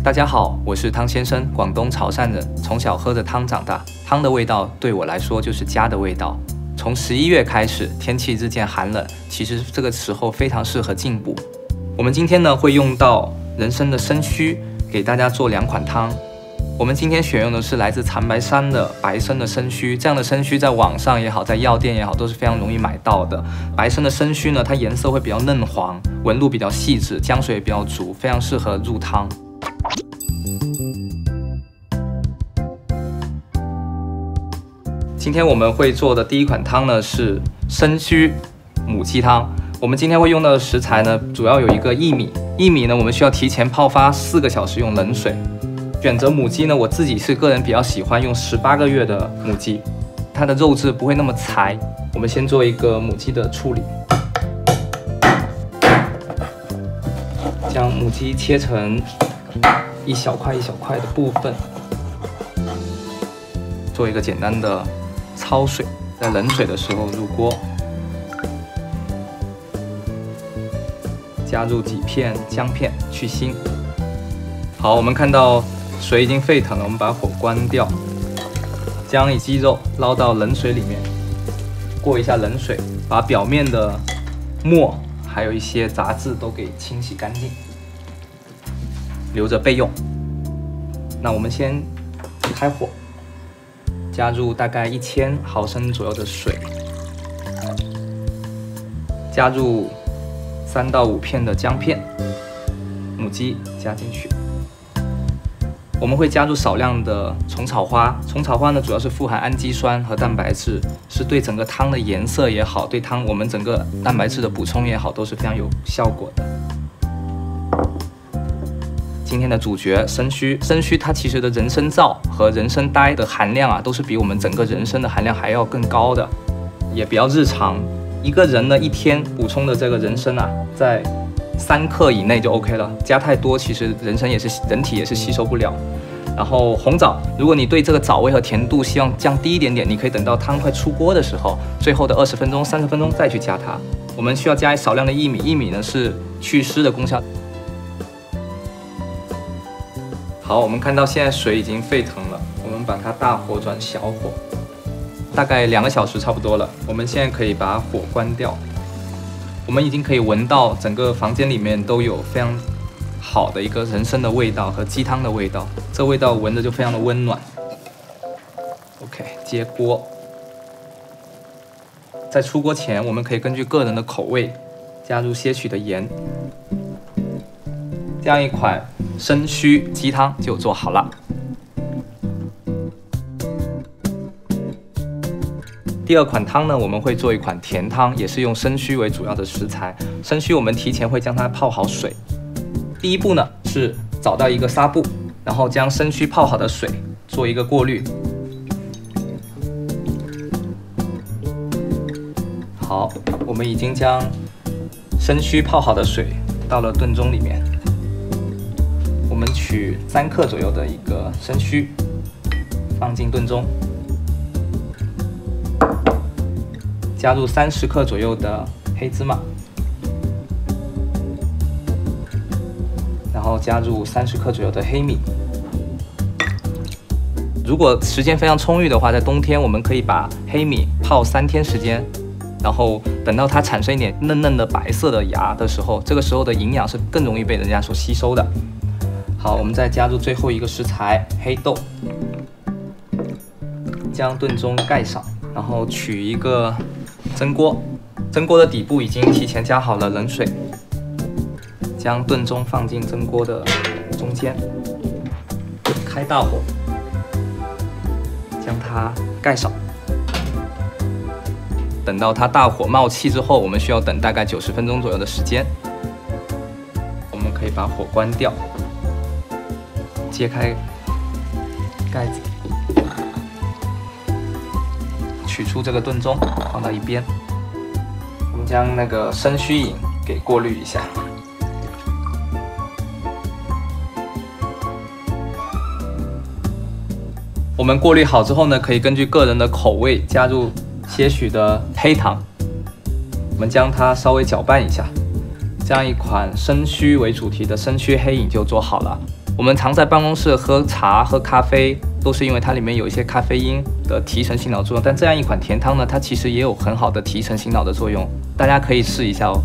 大家好，我是汤先生，广东潮汕人，从小喝着汤长大，汤的味道对我来说就是家的味道。从11月开始，天气日渐寒冷，其实这个时候非常适合进补。我们今天呢会用到人参的生须，给大家做2款汤。我们今天选用的是来自长白山的白参的生须，这样的生须在网上也好，在药店也好，都是非常容易买到的。白参的生须呢，它颜色会比较嫩黄，纹路比较细致，浆水也比较足，非常适合入汤。今天我们会做的第1款汤呢是生须母鸡汤。我们今天会用到的食材呢，主要有一个薏米。薏米呢，我们需要提前泡发4个小时，用冷水。选择母鸡呢，我自己是个人比较喜欢用18个月的母鸡，它的肉质不会那么柴。我们先做一个母鸡的处理，将母鸡切成一小块一小块的部分，做一个简单的焯水，在冷水的时候入锅，加入几片姜片去腥。好，我们看到水已经沸腾了，我们把火关掉，将鸡肉捞到冷水里面，过一下冷水，把表面的沫还有一些杂质都给清洗干净，留着备用。那我们先开火，加入大概1000毫升左右的水，加入3到5片的姜片，母鸡加进去。我们会加入少量的虫草花，虫草花呢主要是富含氨基酸和蛋白质，是对整个汤的颜色也好，对汤我们整个蛋白质的补充也好，都是非常有效果的。今天的主角生须，生须它其实的人参皂和人参苷的含量啊，都是比我们整个人参的含量还要更高的，也比较日常。一个人呢1天补充的这个人参啊，在3克以内就 OK 了，加太多其实人体也是吸收不了。然后红枣，如果你对这个枣味和甜度希望降低一点点，你可以等到汤快出锅的时候，最后的20分钟、30分钟再去加它。我们需要加少量的薏米，薏米呢是祛湿的功效。好，我们看到现在水已经沸腾了，我们把它大火转小火，大概2个小时差不多了。我们现在可以把火关掉。我们已经可以闻到整个房间里面都有非常好的一个人参的味道和鸡汤的味道，这味道闻着就非常的温暖。OK， 接锅。在出锅前，我们可以根据个人的口味加入些许的盐，这样一款生须鸡汤就做好了。第2款汤呢，我们会做一款甜汤，也是用生须为主要的食材。生须我们提前会将它泡好水。第一步呢是找到一个纱布，然后将生须泡好的水做一个过滤。好，我们已经将生须泡好的水倒了炖盅里面。我们取3克左右的一个生须，放进炖盅。加入30克左右的黑芝麻，然后加入30克左右的黑米。如果时间非常充裕的话，在冬天我们可以把黑米泡3天时间，然后等到它产生一点嫩嫩的白色的芽的时候，这个时候的营养是更容易被人家所吸收的。好，我们再加入最后一个食材黑豆，将炖盅盖上，然后取一个蒸锅，蒸锅的底部已经提前加好了冷水，将炖盅放进蒸锅的中间，开大火，将它盖上。等到它大火冒气之后，我们需要等大概90分钟左右的时间。我们可以把火关掉，揭开盖子，取出这个炖盅，放到一边。我们将那个生须饮给过滤一下。我们过滤好之后呢，可以根据个人的口味加入些许的黑糖。我们将它稍微搅拌一下，这样一款生须为主题的生须黑饮就做好了。我们常在办公室喝茶、喝咖啡，都是因为它里面有一些咖啡因的提神醒脑作用。但这样一款甜汤呢，它其实也有很好的提神醒脑的作用，大家可以试一下哦。